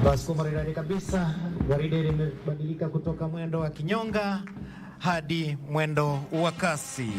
Basi maridadi kabisa, gwaride limebadilika kutoka mwendo wa kinyonga hadi mwendo wa kasi.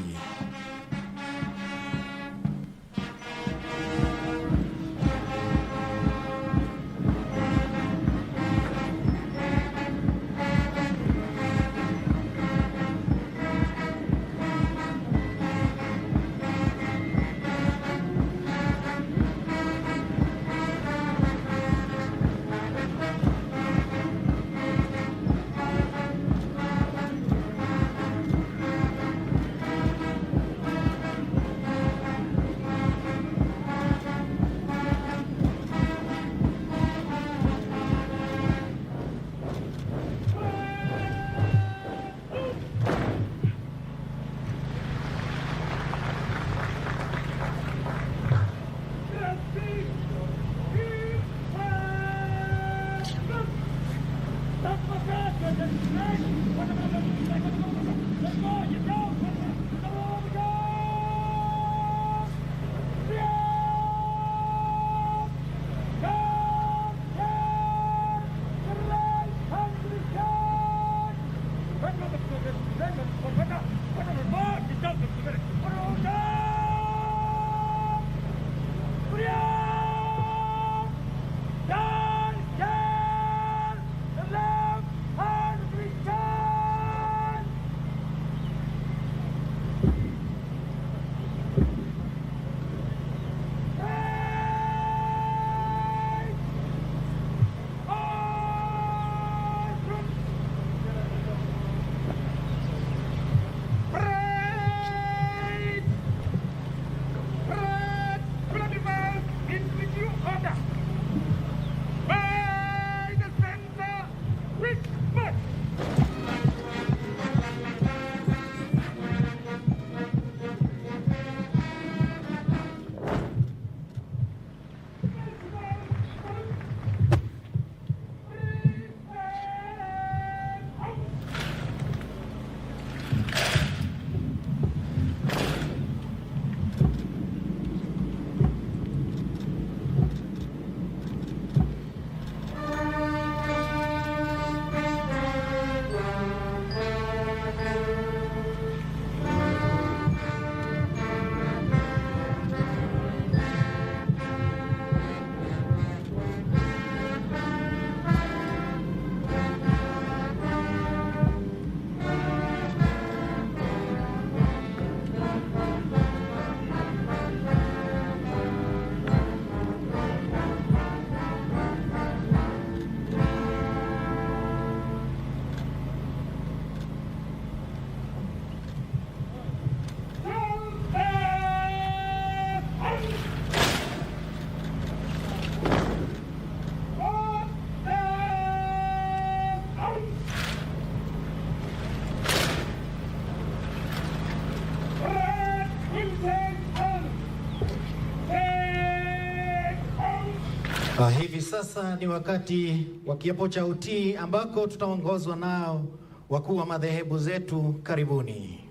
Hivi sasa ni wakati wa kiapo cha utii ambako tutaongozwa nao wakuu wa madhehebu zetu. Karibuni.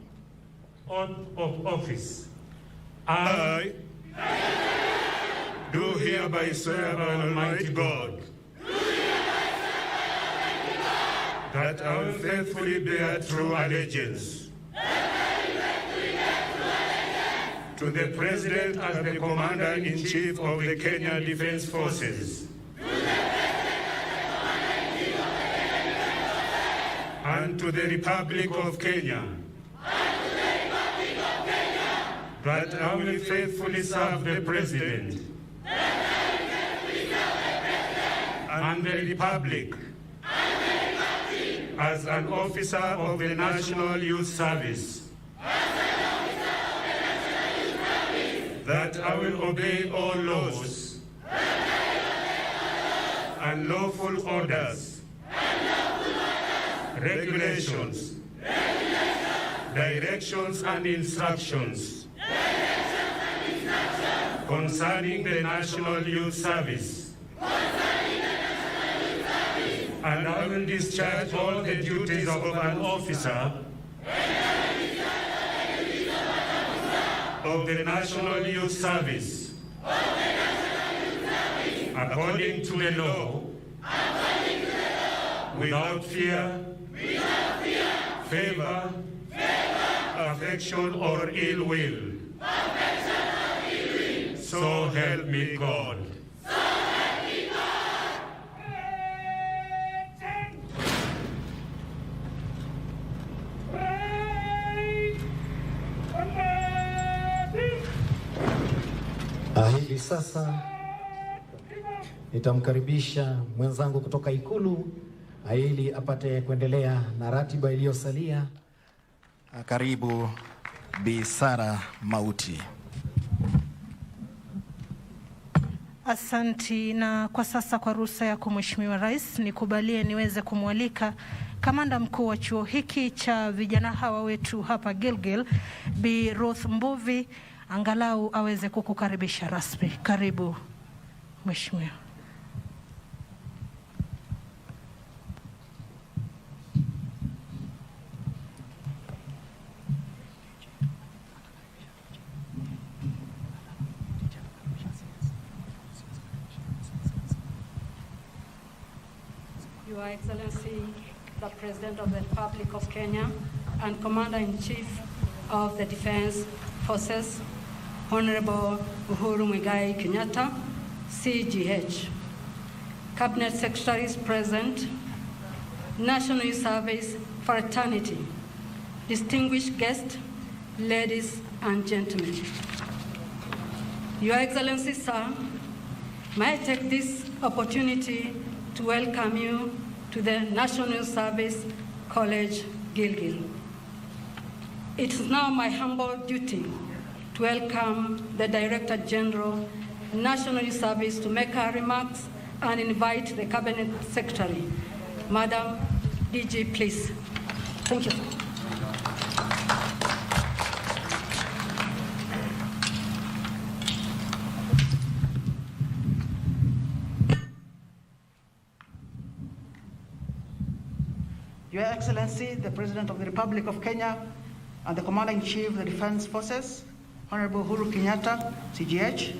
Oath of office. I do hereby swear by Almighty God that I will faithfully bear true allegiance to the President as the Commander-in-Chief of the Kenya Defense Forces, and to the Republic of Kenya, that I will faithfully serve the President and the Republic as an officer of the National Youth Service, that I will obey all laws and lawful orders, regulations, directions and instructions concerning the National Youth Service, and I will discharge all the duties of an officer of the National Youth Service according to the law without fear, favor, affection, or ill will. So help me God. Hivi sasa nitamkaribisha mwenzangu kutoka Ikulu ili apate kuendelea na ratiba iliyosalia. Karibu Bi Sara Mauti. Asanti, na kwa sasa kwa ruhusa yako Mheshimiwa Rais, nikubalie niweze kumwalika kamanda mkuu wa chuo hiki cha vijana hawa wetu hapa Gilgil, Bi Ruth Mbuvi, angalau aweze kukukaribisha rasmi. Karibu Mheshimiwa. Your Excellency, the President of the Republic of Kenya and Commander-in-Chief of the Defense Forces, Honorable Uhuru Kenyatta, CGH, Cabinet Secretaries present, National Youth Service fraternity, distinguished guests, ladies and gentlemen. Your Excellency, sir, may I take this opportunity to welcome you to the National Youth Service College, Gilgil. It is now my humble duty to welcome the Director General, National Youth Service, to make her remarks and invite the Cabinet Secretary. Madam DG, please. Thank you. Your Excellency, the President of the Republic of Kenya and the Commander-in-Chief of the Defense Forces, Honorable Uhuru Kenyatta, CGH,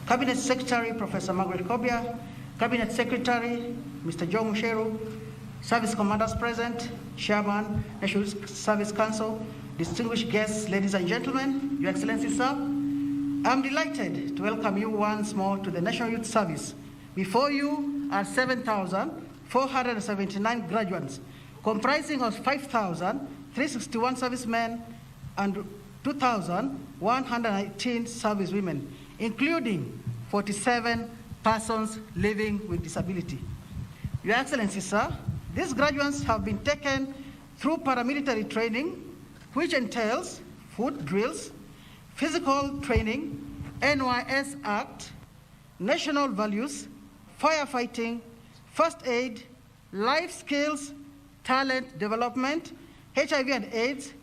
Cabinet Secretary, Professor Margaret Kobia, Cabinet Secretary, Mr. Joe Musheru, Service Commanders present, Chairman, National Service Council, distinguished guests, ladies and gentlemen, Your Excellency, sir, I'm delighted to welcome you once more to the National Youth Service. Before you are 7,479 graduates, comprising of 5,361 servicemen and 2,118 servicewomen, including 47 persons living with disability. Your Excellency, sir, these graduates have been taken through paramilitary training, which entails foot drills, physical training, NYS Act, national values, firefighting, first aid, life skills, talent development, HIV and AIDS,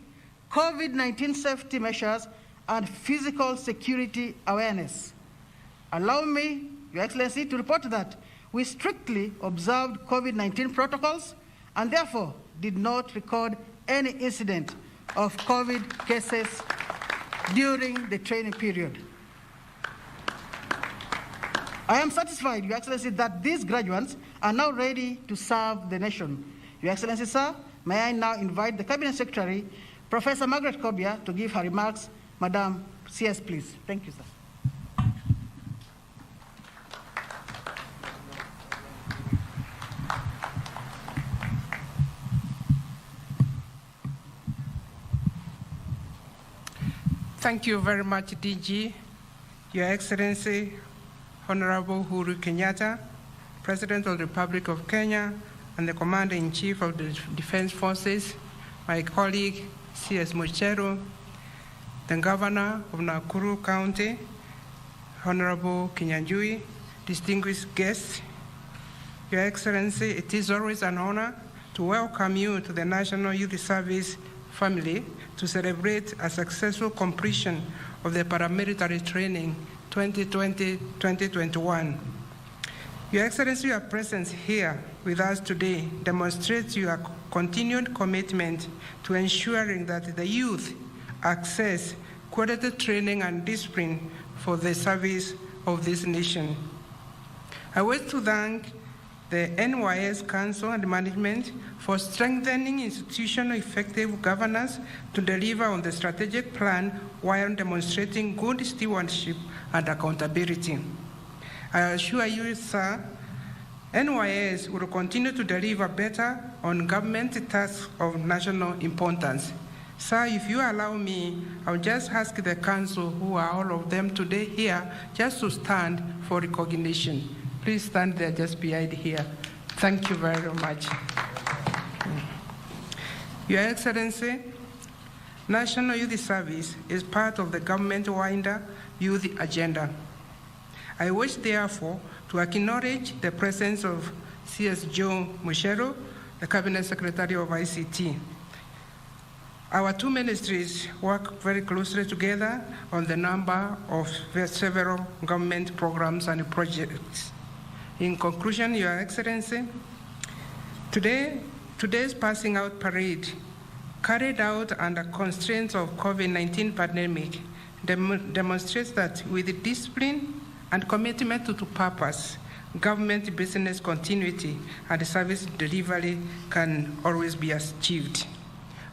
COVID-19 safety measures, and physical security awareness. Allow me, Your Excellency, to report that we strictly observed COVID-19 protocols and therefore did not record any incident of COVID cases during the training period. I am satisfied, Your Excellency, that these graduates are now ready to serve the nation. Your Excellency, sir, may I now invite the Cabinet Secretary, Professor Margaret Kobia, to give her remarks. Madam, CS, please. Thank you, sir. Thank you very much, DG. Your Excellency, Honorable Uhuru Kenyatta, President of the Republic of Kenya, and the Commander-in-Chief of the Defense Forces, my colleague, CS Mucheru, the Governor of Nakuru County, Honorable Kinyanjui, distinguished guests. Your Excellency, it is always an honor to welcome you to the National Youth Service family to celebrate a successful completion of the paramilitary training 2020-2021. Your Excellency, your presence here with us today demonstrates your continued commitment to ensuring that the youth access quality training and discipline for the service of this nation. I wish to thank the NYS Council and Management for strengthening institutional effective governance to deliver on the strategic plan while demonstrating good stewardship and accountability. I assure you, sir, NYS will continue to deliver better on government tasks of national importance. Sir, if you allow me, I'll just ask the council, who are all of them today here, just to stand for recognition. Please stand there just behind here. Thank you very much. Your Excellency, National Youth Service is part of the government-wide youth agenda. I wish, therefore, to acknowledge the presence of CS Joe Mushero, the Cabinet Secretary of ICT. Our two ministries work very closely together on the number of several government programs and projects. In conclusion, Your Excellency, today's passing out parade, carried out under constraints of COVID-19 pandemic, demonstrates that with discipline and commitment to purpose, government business continuity and service delivery can always be achieved.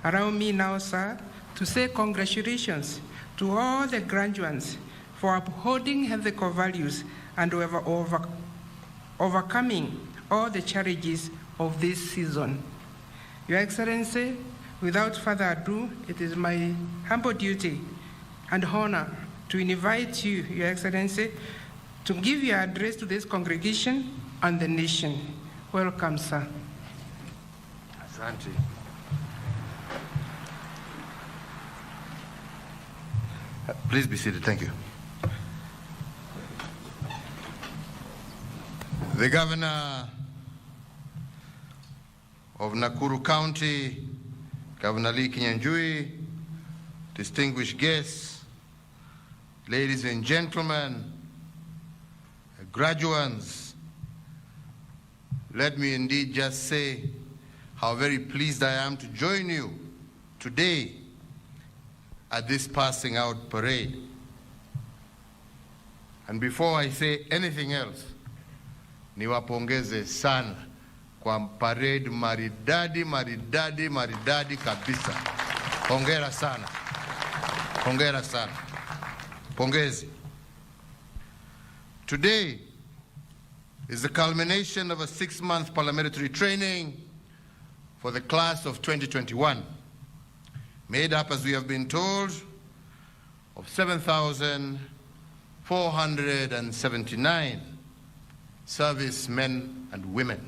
Allow me now, sir, to say congratulations to all the graduates for upholding ethical values and overcoming all the challenges of this season. Your Excellency, without further ado, it is my humble duty and honor to invite you, Your Excellency, to give your address to this congregation and the nation. Welcome, sir. Asante. Please be seated. Thank you. The Governor of Nakuru County, Governor Lee Kinyanjui, distinguished guests, ladies and gentlemen, graduates, let me indeed just say how very pleased I am to join you today at this passing out parade. And before I say anything else, niwapongeze sana kwa parade maridadi kabisa. Hongera sana. Hongera sana. Pongezi. Today is the culmination of a 6-month parliamentary training for the class of 2021, made up, as we have been told, of 7,479 servicemen and women.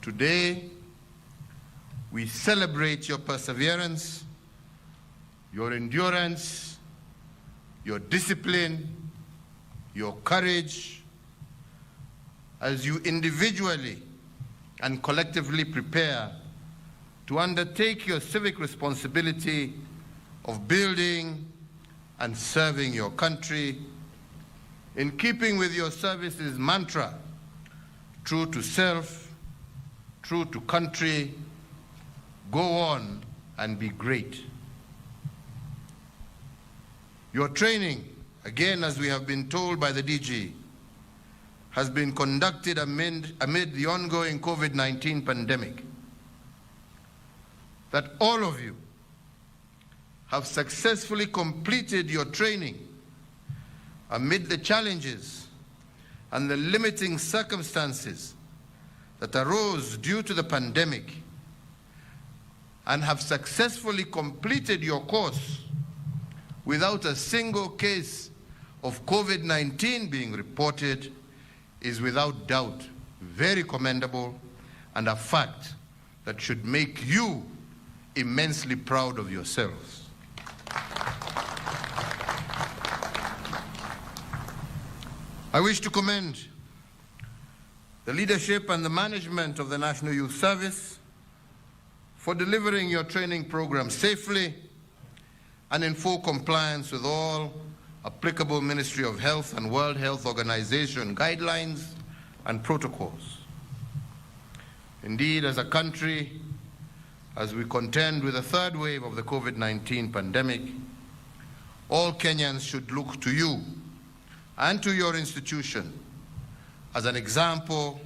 Today, we celebrate your perseverance, your endurance, your discipline, your courage, as you individually and collectively prepare to undertake your civic responsibility of building and serving your country in keeping with your service's mantra, true to self, true to country, go on and be great. Your training, again, as we have been told by the DG, has been conducted amid the ongoing COVID-19 pandemic. That all of you have successfully completed your training amid the challenges and the limiting circumstances that arose due to the pandemic, and have successfully completed your course without a single case of COVID-19 being reported, is without doubt very commendable and a fact that should make you immensely proud of yourselves. I wish to commend the leadership and the management of the National Youth Service for delivering your training program safely and in full compliance with all applicable Ministry of Health and World Health Organization guidelines and protocols. Indeed, as a country, as we contend with a third wave of the COVID-19 pandemic, all Kenyans should look to you and to your institution as an example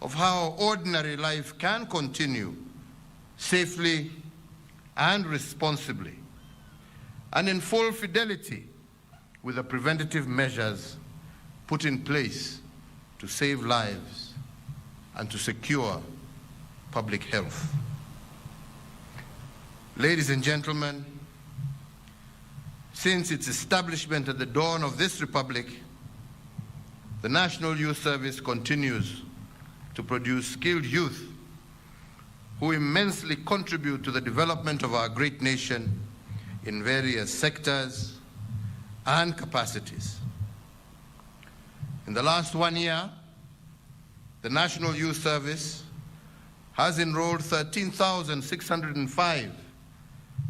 of how ordinary life can continue safely and responsibly, and in full fidelity with the preventative measures put in place to save lives and to secure public health. Ladies and gentlemen, since its establishment at the dawn of this republic, the National Youth Service continues to produce skilled youth who immensely contribute to the development of our great nation in various sectors and capacities. In the last 1 year, the National Youth Service has enrolled 13,605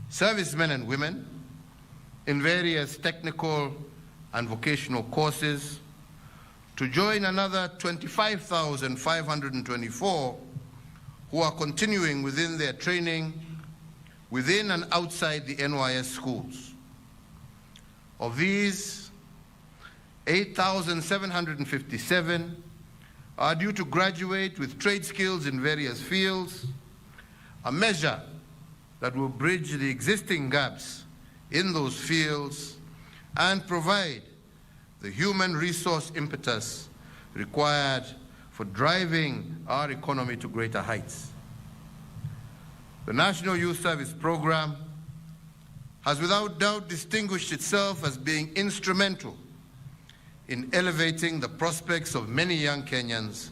servicemen and women in various technical and vocational courses to join another 25,524 who are continuing within their training within and outside the NYS schools. Of these, 8,757 are due to graduate with trade skills in various fields, a measure that will bridge the existing gaps in those fields and provide the human resource impetus required for driving our economy to greater heights. The National Youth Service Program has without doubt distinguished itself as being instrumental in elevating the prospects of many young Kenyans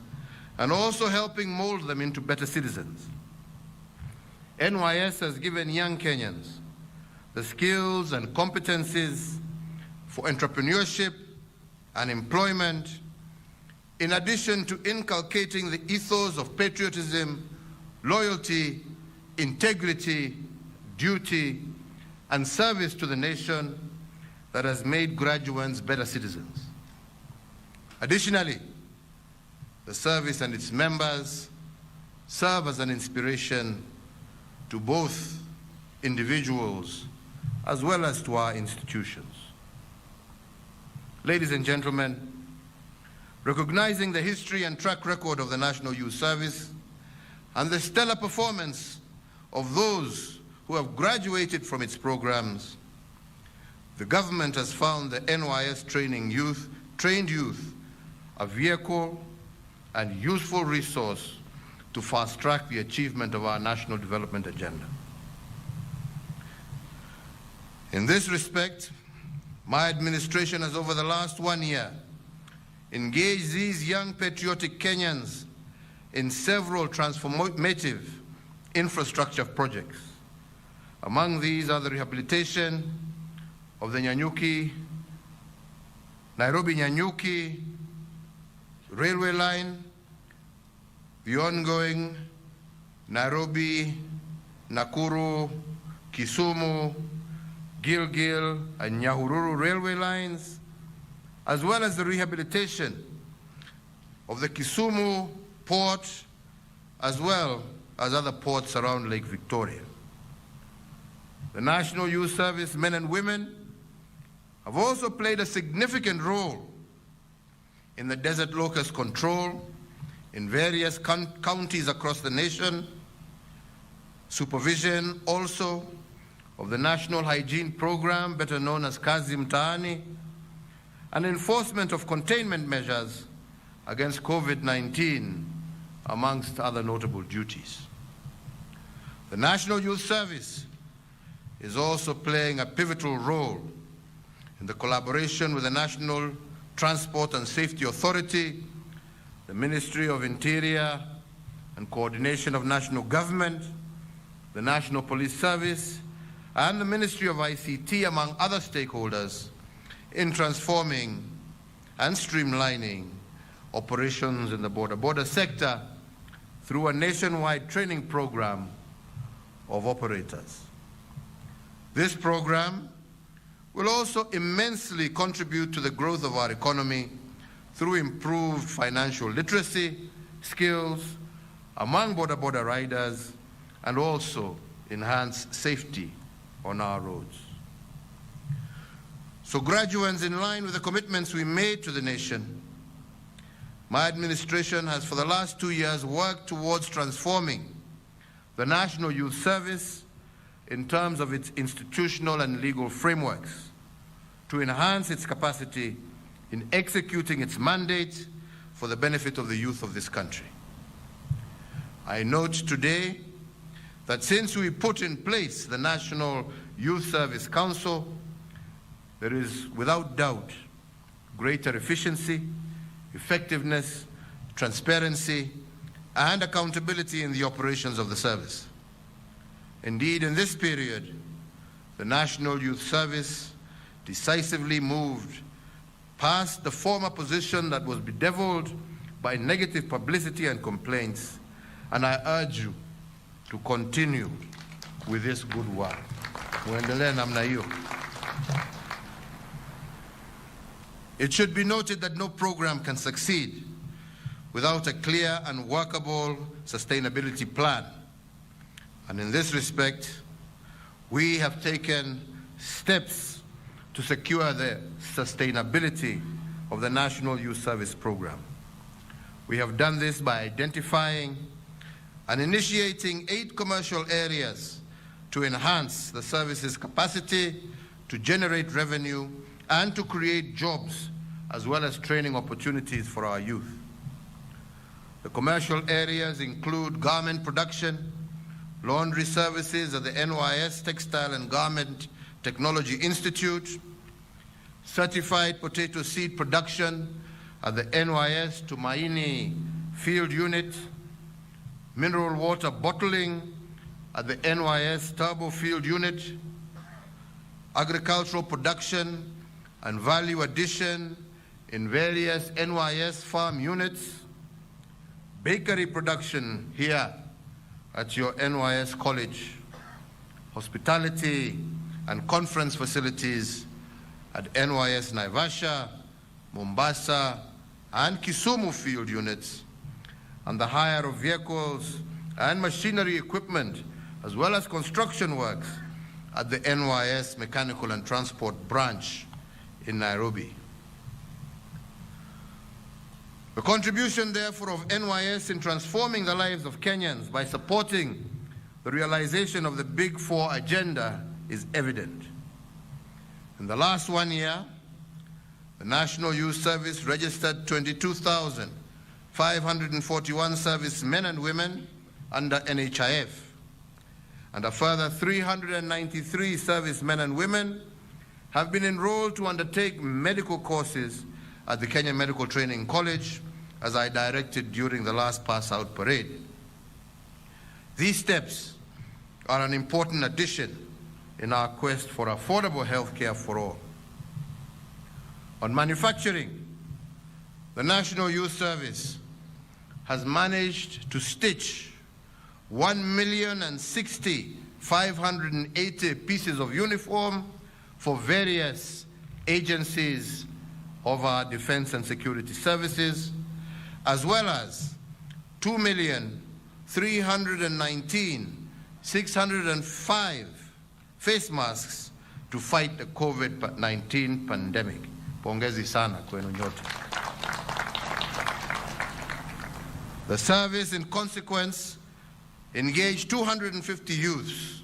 and also helping mold them into better citizens. NYS has given young Kenyans the skills and competencies for entrepreneurship and employment, in addition to inculcating the ethos of patriotism, loyalty, integrity, duty, and service to the nation that has made graduates better citizens. Additionally, the service and its members serve as an inspiration to both individuals as well as to our institutions. Ladies and gentlemen, recognizing the history and track record of the National Youth Service and the stellar performance of those who have graduated from its programs, the government has found the NYS trained youth a vehicle and useful resource to fast-track the achievement of our national development agenda. In this respect, my administration has over the last 1 year engaged these young patriotic Kenyans in several transformative infrastructure projects. Among these are the rehabilitation of the Nairobi-Nyanyuki railway line, the ongoing Nairobi-Nakuru, Kisumu, Gilgil, and Uhuru railway lines, as well as the rehabilitation of the Kisumu port, as well as other ports around Lake Victoria. The National Youth Service men and women have also played a significant role in the desert locust control in various counties across the nation, supervision also of the National Hygiene Program, better known as Kazi Mtaani, and enforcement of containment measures against COVID-19, amongst other notable duties. The National Youth Service is also playing a pivotal role in the collaboration with the National Transport and Safety Authority, the Ministry of Interior and Coordination of National Government, the National Police Service, and the Ministry of ICT, among other stakeholders, in transforming and streamlining operations in the border sector through a nationwide training program of operators. This program will also immensely contribute to the growth of our economy through improved financial literacy, skills among border riders, and also enhance safety on our roads. So graduates, in line with the commitments we made to the nation, my administration has for the last 2 years worked towards transforming the National Youth Service in terms of its institutional and legal frameworks to enhance its capacity in executing its mandate for the benefit of the youth of this country. I note today that since we put in place the National Youth Service Council, there is without doubt greater efficiency, effectiveness, transparency, and accountability in the operations of the service. Indeed, in this period, the National Youth Service decisively moved past the former position that was bedeviled by negative publicity and complaints, and I urge you to continue with this good work. Muendelee namna hiyo. It should be noted that no program can succeed without a clear and workable sustainability plan. And in this respect, we have taken steps to secure the sustainability of the National Youth Service Program. We have done this by identifying and initiating 8 commercial areas to enhance the service's capacity to generate revenue and to create jobs, as well as training opportunities for our youth. The commercial areas include garment production, laundry services at the NYS Textile and Garment Technology Institute, certified potato seed production at the NYS Tumaini Field Unit, mineral water bottling at the NYS Turbo Field Unit, agricultural production and value addition in various NYS farm units, bakery production here at your NYS College, hospitality and conference facilities at NYS Naivasha, Mombasa, and Kisumu field units, and the hire of vehicles and machinery equipment, as well as construction works at the NYS Mechanical and Transport branch in Nairobi. The contribution, therefore, of NYS in transforming the lives of Kenyans by supporting the realization of the Big Four agenda is evident. In the last 1 year, the National Youth Service registered 22,541 servicemen and women under NHIF, and a further 393 servicemen and women have been enrolled to undertake medical courses at the Kenya Medical Training College, as I directed during the last pass-out parade. These steps are an important addition in our quest for affordable health care for all. On manufacturing, the National Youth Service has managed to stitch 1,060,580 pieces of uniform for various agencies of our defense and security services, as well as 2,319,605 face masks to fight the COVID-19 pandemic. Pongezi sana kwenu nyote. The service, in consequence, engaged 250 youths,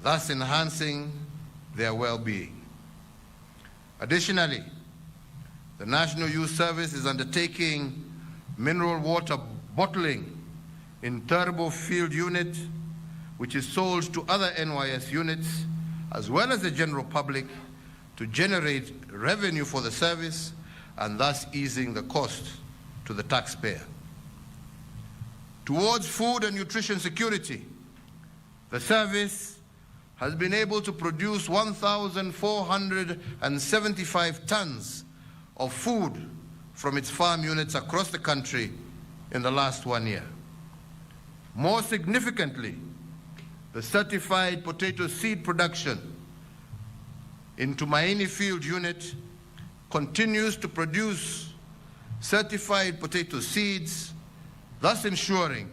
thus enhancing their well-being. Additionally, the National Youth Service is undertaking mineral water bottling in Turbo Field Unit, which is sold to other NYS units, as well as the general public, to generate revenue for the service and thus easing the cost to the taxpayer. Towards food and nutrition security, the service has been able to produce 1,475 tons of food from its farm units across the country in the last 1 year. More significantly, the certified potato seed production in Tumaini Field Unit continues to produce certified potato seeds, thus ensuring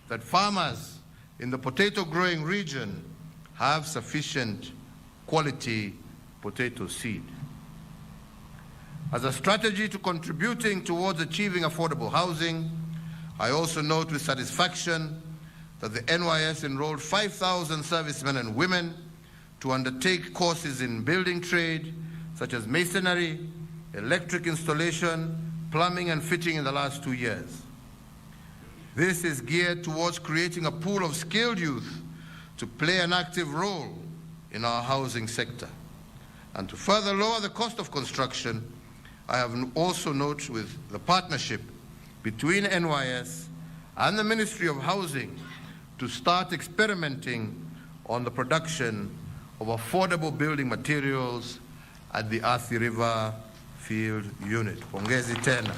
that farmers in the potato growing region have sufficient quality potato seed. As a strategy to contributing towards achieving affordable housing, I also note with satisfaction that the NYS enrolled 5,000 servicemen and women to undertake courses in building trade, such as masonry, electric installation, plumbing and fitting in the last 2 years. This is geared towards creating a pool of skilled youth to play an active role in our housing sector. And to further lower the cost of construction, I have also noted with the partnership between NYS and the Ministry of Housing to start experimenting on the production of affordable building materials at the Athi River Field Unit. Pongezi tena.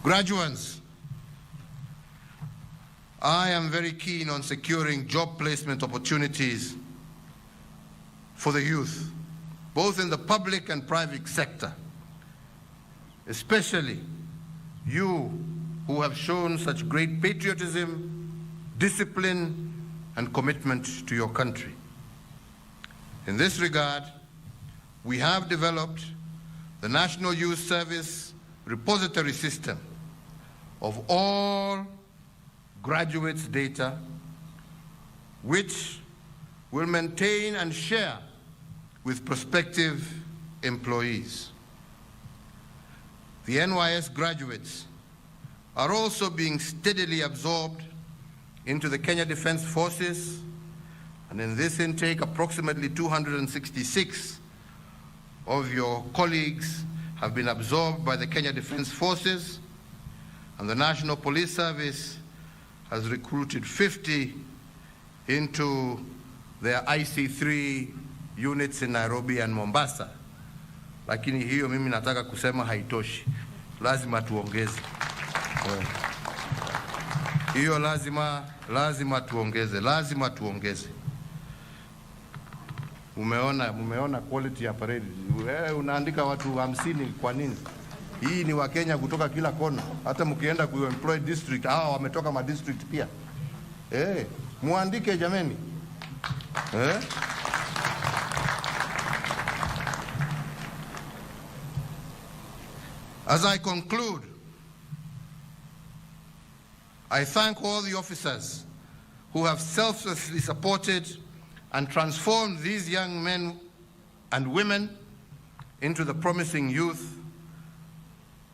Graduates, I am very keen on securing job placement opportunities for the youth, both in the public and private sector, especially you who have shown such great patriotism, discipline, and commitment to your country. In this regard, we have developed the National Youth Service Repository System of all graduates' data, which will maintain and share with prospective employees. The NYS graduates are also being steadily absorbed into the Kenya Defense Forces, and in this intake, approximately 266 of your colleagues have been absorbed by the Kenya Defense Forces, and the National Police Service has recruited 50 into their IC3 units in Nairobi and Mombasa. Lakini hiyo mimi nataka kusema haitoshi. Lazima tuongeze. Hiyo lazima tuongeze. Umeona quality ya parade. Unaandika watu 50 kwa nini? Hii ni Wakenya kutoka kila kona. Hata mkienda ku employ district, wametoka ma district pia. Muandike jameni. As I conclude, I thank all the officers who have selflessly supported and transformed these young men and women into the promising youth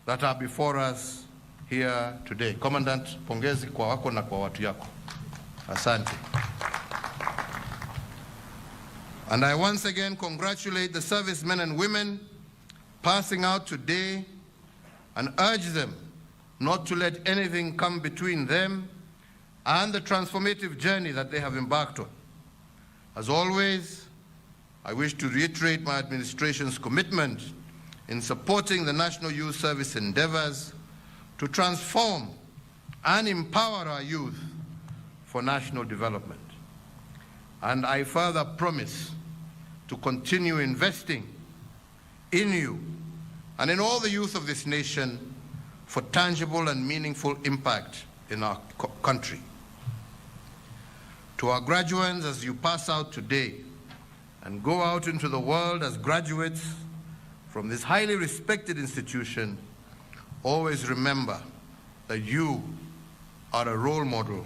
that are before us here today. Commandant, pongezi kwa wako na kwa watu yako. Asante. And I once again congratulate the servicemen and women passing out today and urge them not to let anything come between them and the transformative journey that they have embarked on. As always, I wish to reiterate my administration's commitment in supporting the National Youth Service endeavors to transform and empower our youth for national development. And I further promise to continue investing in you and in all the youth of this nation for tangible and meaningful impact in our country. To our graduates, as you pass out today and go out into the world as graduates from this highly respected institution, always remember that you are a role model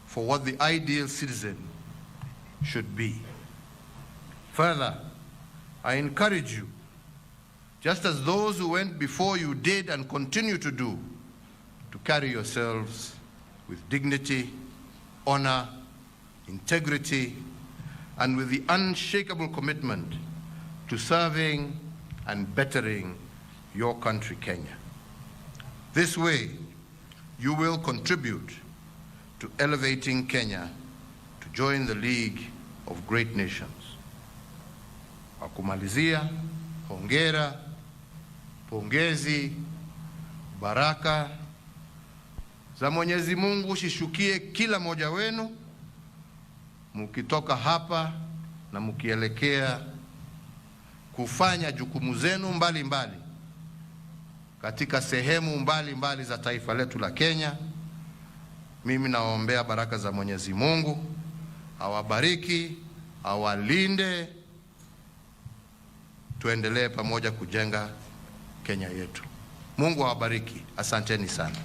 for what the ideal citizen should be. Further, I encourage you, just as those who went before you did and continue to do, to carry yourselves with dignity, honor, integrity, and with the unshakable commitment to serving and bettering your country, Kenya. This way, you will contribute to elevating Kenya to join the League of Great Nations. Kwa kumalizia, hongera, pongezi, baraka za Mwenyezi Mungu shishukie kila moja wenu mukitoka hapa na mukielekea kufanya jukumu zenu mbalimbali katika sehemu mbalimbali za taifa letu la Kenya. Mimi nawaombea baraka za Mwenyezi Mungu, awabariki, awalinde tuendelee pamoja kujenga Kenya yetu. Mungu awabariki. Asanteni sana.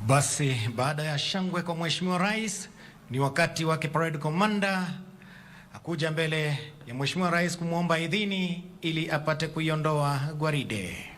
Basi baada ya shangwe kwa Mheshimiwa Rais, ni wakati wake Parade Commander akuja mbele ya Mheshimiwa Rais kumwomba idhini ili apate kuiondoa gwaride.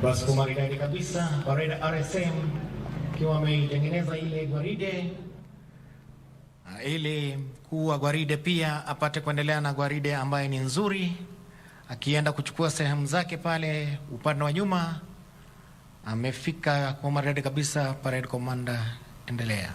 Basi kwa maridadi kabisa, Parade RSM ikiwa ameitengeneza ile gwaride ili mkuu wa gwaride pia apate kuendelea na gwaride ambaye ni nzuri, akienda kuchukua sehemu zake pale upande wa nyuma. Amefika kwa maridadi kabisa. Parade Commander, endelea.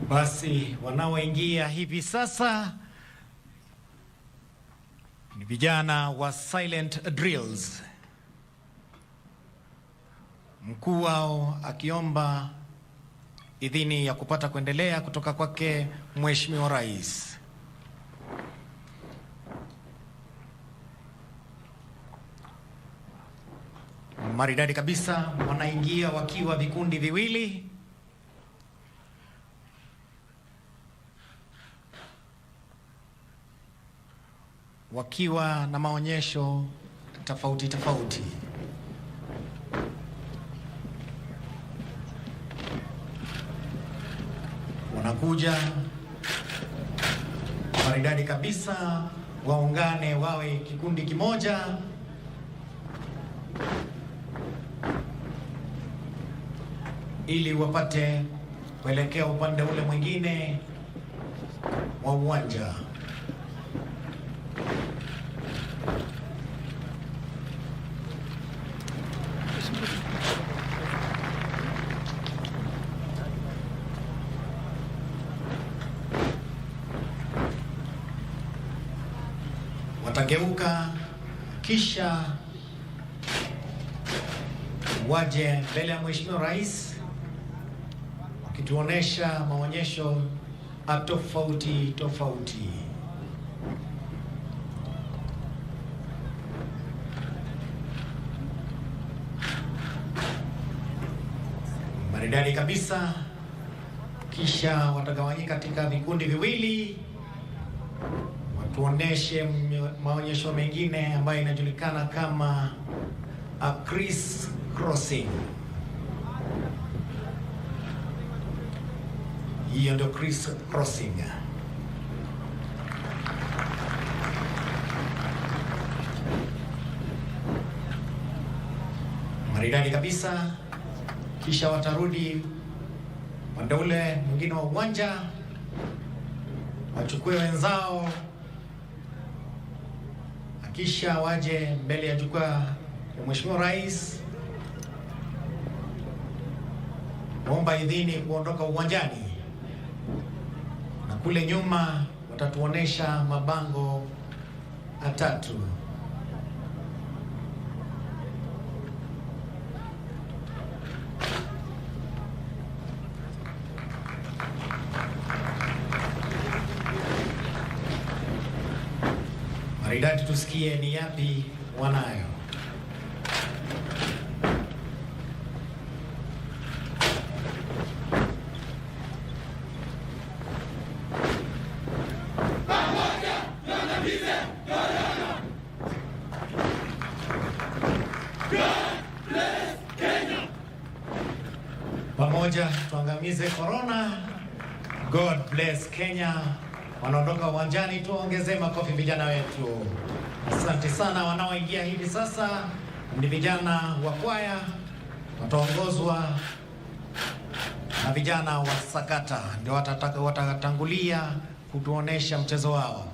Basi wanaoingia hivi sasa ni vijana wa silent drills. Mkuu wao akiomba idhini ya kupata kuendelea kutoka kwake Mheshimiwa Rais. Maridadi kabisa, wanaingia wakiwa vikundi viwili. Wakiwa na maonyesho tofauti tofauti. Wanakuja maridadi kabisa, waungane wawe kikundi kimoja. Ili wapate kuelekea upande ule mwingine wa uwanja. Watageuka kisha waje mbele ya Mheshimiwa Rais wakituonesha maonyesho tofauti tofauti. Maridadi kabisa, kisha watagawanyika katika vikundi viwili. Tuoneshe maonyesho mengine ambayo inajulikana kama a criss crossing. Hiyo ndio criss crossing. Maridadi kabisa, kisha watarudi upande ule mwingine wa uwanja, wachukue wenzao, kisha waje mbele ya jukwaa ya Mheshimiwa Rais kuomba idhini kuondoka uwanjani, na kule nyuma watatuonesha mabango 3. Maridadi, tusikie ni yapi wanayo. Pamoja tuangamize corona. God bless Kenya. Wanaondoka uwanjani, tuongezee makofi vijana wetu. Asante sana. Wanaoingia hivi sasa ni vijana wa kwaya, wataongozwa na vijana wa sakata, ndio watatangulia kutuonesha mchezo wao.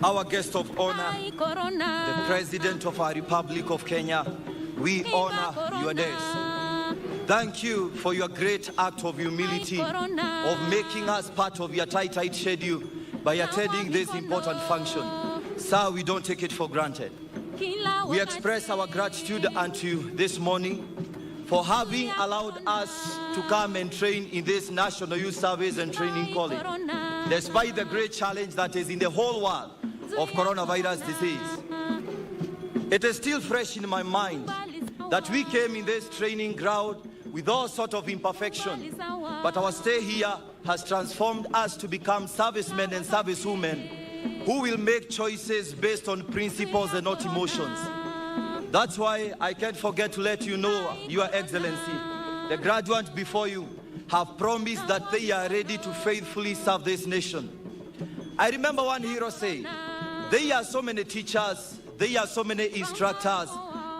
Our guest of honor, the President of our Republic of Kenya, we honor your days. Thank you for your great act of humility, of making us part of your tight schedule by attending this important function. Sir, we don't take it for granted. We express our gratitude unto you this morning for having allowed us to come and train in this National Youth Service and Training College, despite the great challenge that is in the whole world of coronavirus disease. It is still fresh in my mind that we came in this training ground with all sorts of imperfections, but our stay here has transformed us to become servicemen and servicewomen who will make choices based on principles and not emotions. That's why I can't forget to let you know, Your Excellency, the graduates before you have promised that they are ready to faithfully serve this nation. I remember one hero saying, there are so many teachers, there are so many instructors,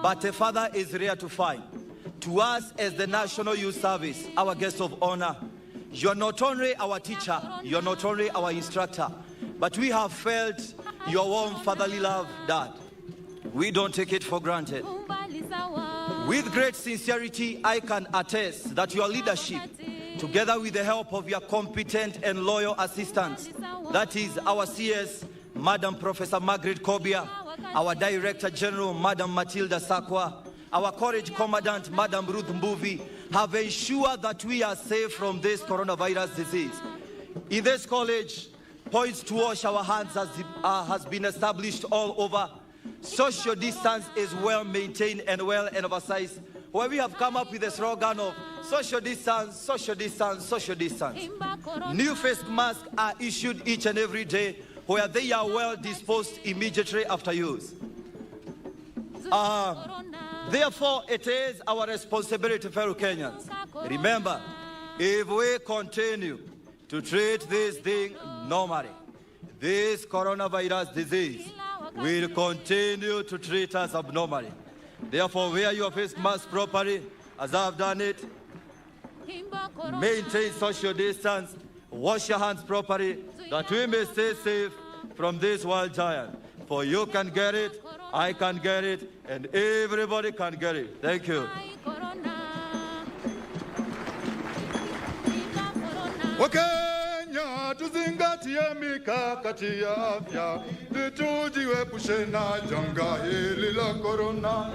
but a father is rare to find. To us as the National Youth Service, our guest of honor, you are not only our teacher, you are not only our instructor, but we have felt your warm fatherly love, Dad. We don't take it for granted. With great sincerity, I can attest that your leadership, together with the help of your competent and loyal assistants, that is our CS, Madam Professor Margaret Kobia, our Director General, Madam Matilda Sakwa, our College Commandant, Madam Ruth Mbuvi, have ensured that we are safe from this coronavirus disease. In this college, points to wash our hands has been established all over. Social distance is well maintained and well emphasized, where we have come up with a slogan of social distance, social distance, social distance. New face masks are issued each and every day, where they are well disposed immediately after use. Therefore, it is our responsibility, fellow Kenyans. Remember, if we continue to treat this thing normally, this coronavirus disease will continue to treat us abnormally. Therefore, wear your face mask properly, as I've done it. Maintain social distance. Wash your hands properly, that we may stay safe from this wild giant. For you can get it, I can get it, and everybody can get it. Thank you. Wakenya tuzingatie mikakati ya afya, tujiepushe na janga hili la corona.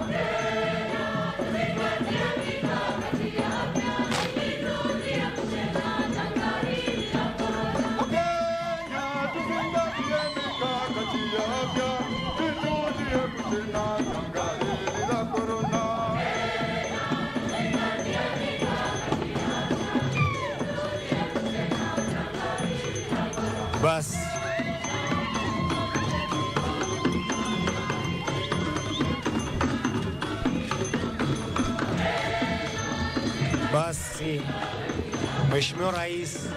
Basi Mheshimiwa Rais,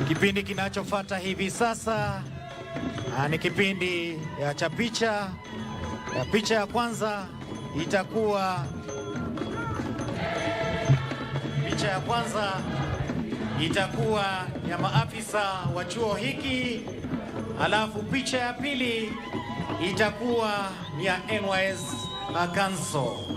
kipindi kinachofuata hivi sasa ni kipindi cha picha. Picha ya kwanza itakuwa ya maafisa wa chuo hiki, alafu picha ya pili itakuwa ya NYS Council.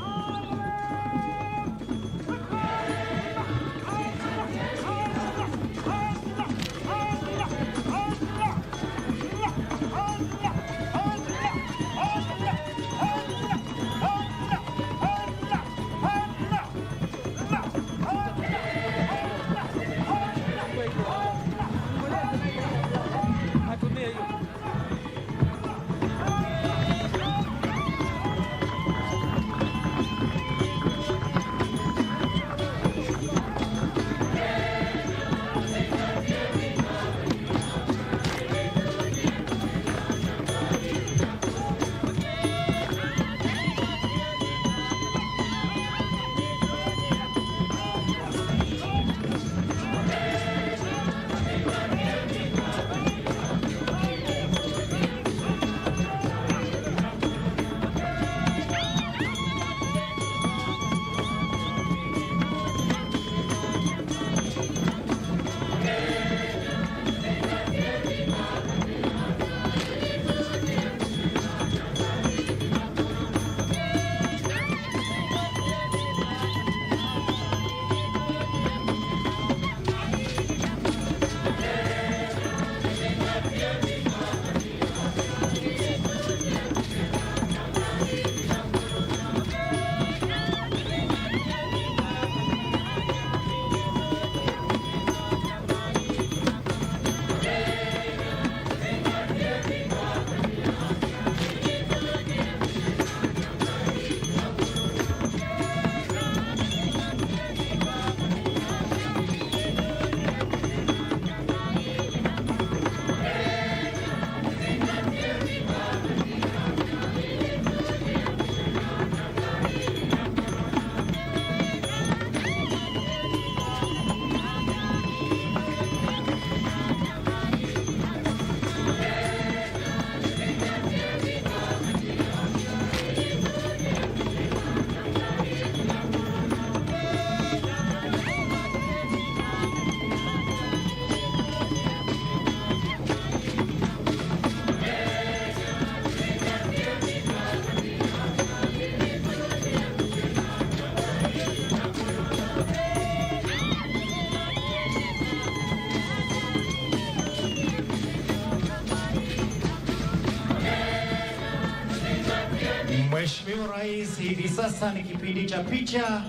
Mheshimiwa Rais, hivi sasa ni kipindi cha picha.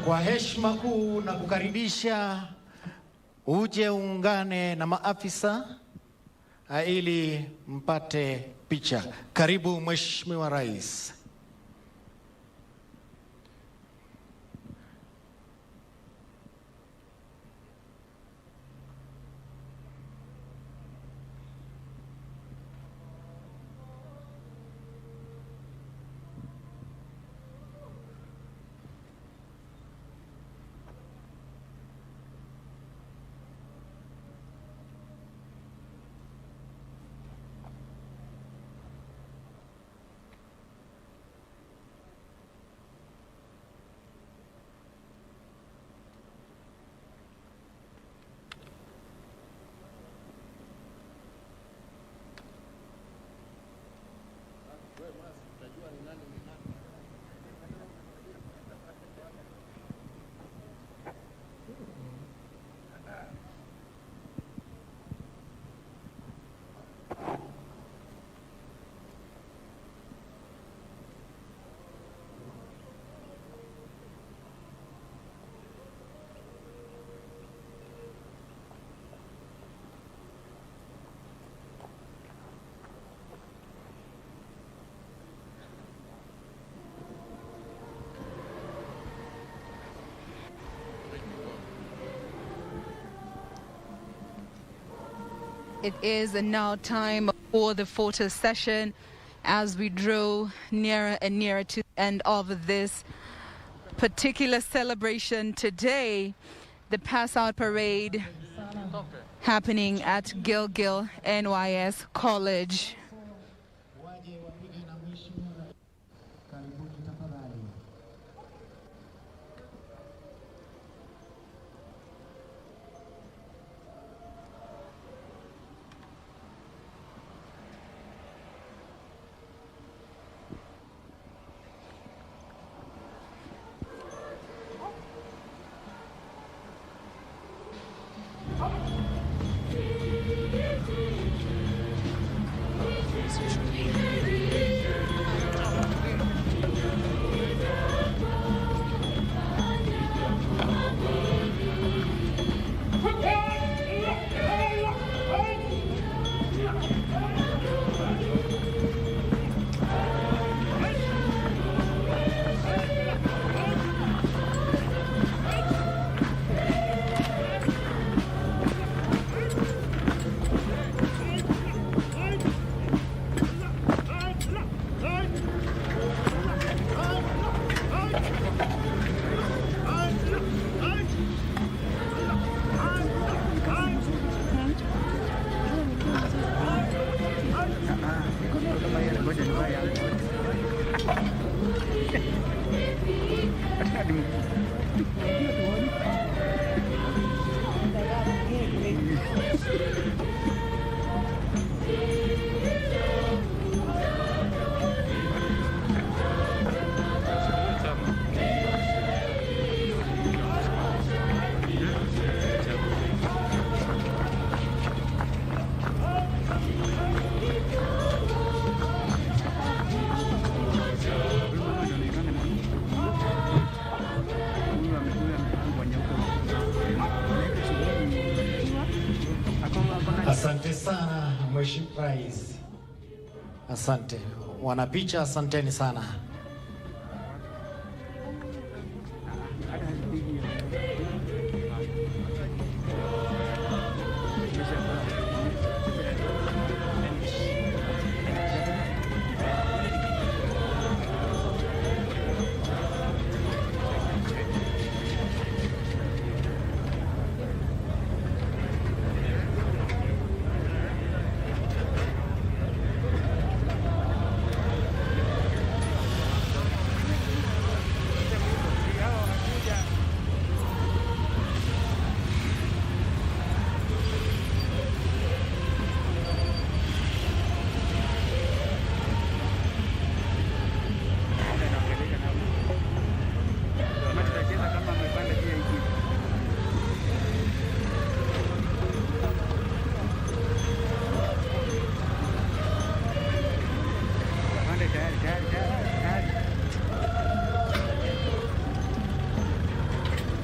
Kwa heshima kuu na kukaribisha uje uungane na maafisa ili mpate picha. Karibu Mheshimiwa Rais. It is now time for the photo session as we draw nearer and nearer to the end of this particular celebration today, the Pass Out Parade happening at Gilgil NYS College. Asante sana Mheshimiwa Rais. Asante. Wanapicha, asanteni sana.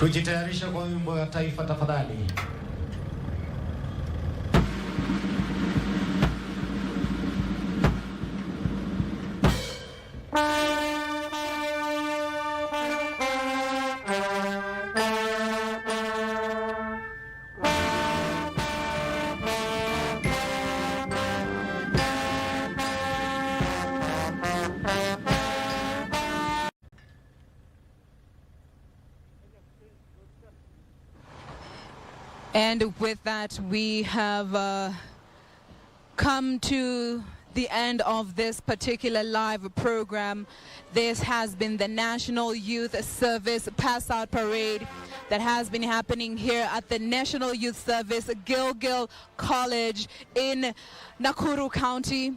Tujitayarishe kwa wimbo ya taifa tafadhali. And with that, we have come to the end of this particular live program. This has been the National Youth Service Pass-Out Parade that has been happening here at the National Youth Service Gilgil College in Nakuru County.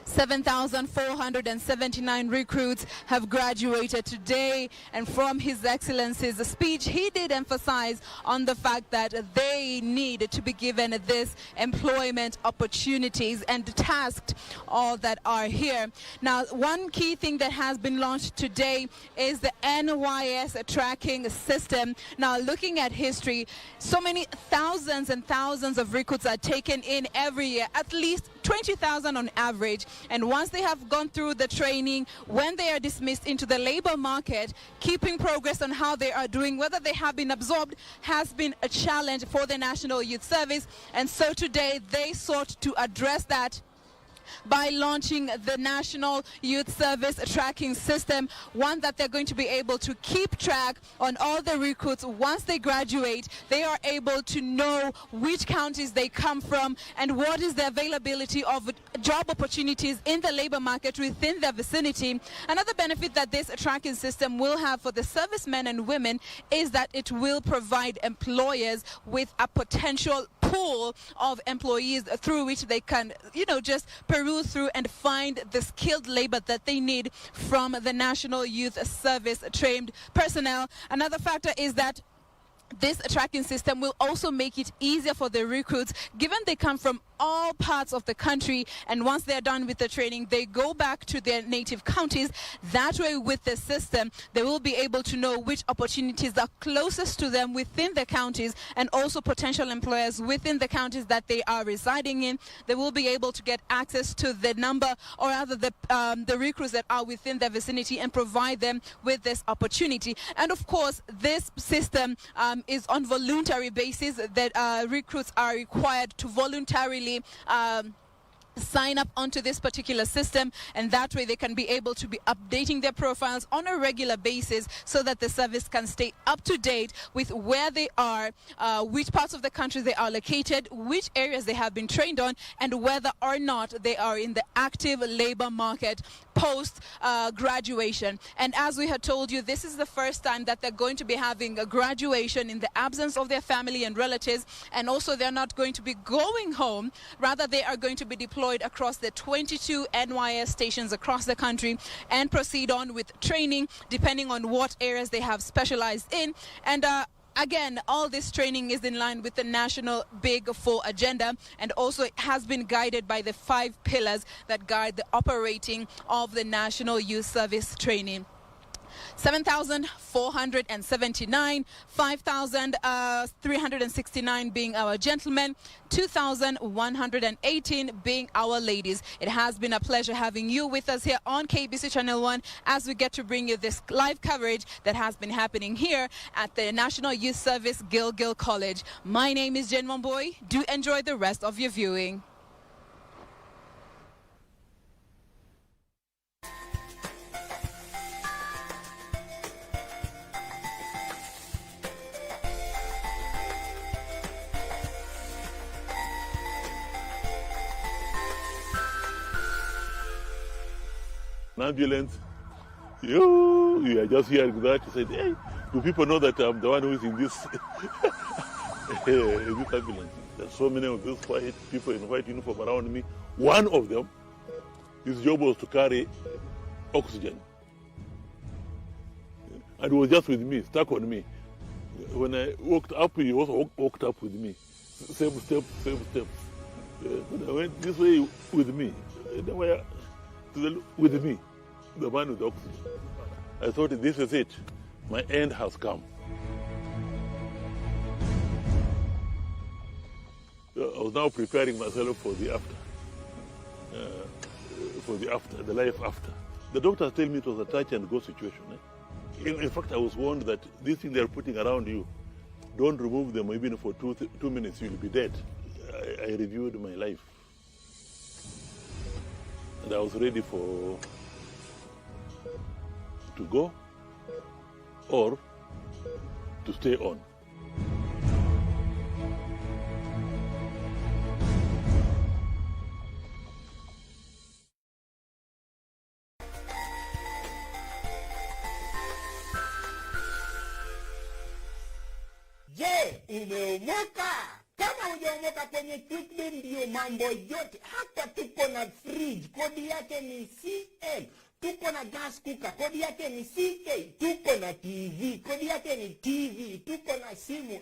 7,479 recruits have graduated today, and from His Excellency's speech, he did emphasize on the fact that they need to be given this employment opportunities and tasked all that are here. Now, one key thing that has been launched today is the NYS tracking system. Now, looking at history, so many thousands and thousands of recruits are taken in every year, at least 20,000 on average. And once they have gone through the training, when they are dismissed into the labor market, keeping progress on how they are doing, whether they have been absorbed, has been a challenge for the National Youth Service. And so today they sought to address that by launching the National Youth Service Tracking System, one that they're going to be able to keep track on all the recruits. Once they graduate, they are able to know which counties they come from and what is the availability of job opportunities in the labor market within their vicinity. Another benefit that this tracking system will have for the servicemen and women is that it will provide employers with a potential pool of employees through which they can, just peruse through and find the skilled labor that they need from the National Youth Service trained personnel. Another factor is that this tracking system will also make it easier for the recruits, given they come from all parts of the country, and once they're done with the training, they go back to their native counties. That way, with the system, they will be able to know which opportunities are closest to them within the counties, and also potential employers within the counties that they are residing in. They will be able to get access to the number, or rather the recruits that are within their vicinity, and provide them with this opportunity. And of course, this system is on voluntary basis, that recruits are required to voluntarily sign up onto this particular system, and that way they can be able to be updating their profiles on a regular basis so that the service can stay up to date with where they are, which parts of the country they are located, which areas they have been trained on, and whether or not they are in the active labor market post graduation. And as we had told you, this is the first time that they're going to be having a graduation in the absence of their family and relatives, and also they're not going to be going home. Rather, they are going to be deployed across the 22 NYS stations across the country and proceed on with training depending on what areas they have specialized in. And again, all this training is in line with the national Big Four agenda, and also has been guided by the 5 pillars that guide the operating of the National Youth Service training. 7,479, 5,369 being our gentlemen, 2,118 being our ladies. It has been a pleasure having you with us here on KBC Channel 1 as we get to bring you this live coverage that has been happening here at the National Youth Service Gilgil College. My name is Jen Wamboy. Do enjoy the rest of your viewing. Ambulance, you are just here that you said, hey, do people know that I'm the one who is in this, in this ambulance? There's so many of these white people in white uniform around me. One of them, his job was to carry oxygen. And he was just with me, stuck on me. When I walked up, he also walked up with me. Same steps, same steps. When I went this way with me, with me, the man with the oxygen. I thought, this is it. My end has come. was now preparing myself for the after. The life after. The doctors tell me it was a touch and go situation. In fact, I was warned that this thing they're putting around you, don't remove them even for 2 minutes, you'll be dead. I reviewed my life. And I was ready to go or to stay on. Je, umeomoka? Kama hujaomoka kwenye Quickly ndio mambo yote. Hapa tuko na fridge, kodi yake ni CM. Tuko na gas cooker, kodi yake ni CK. Tuko na TV, kodi yake ni TV. Tuko na simu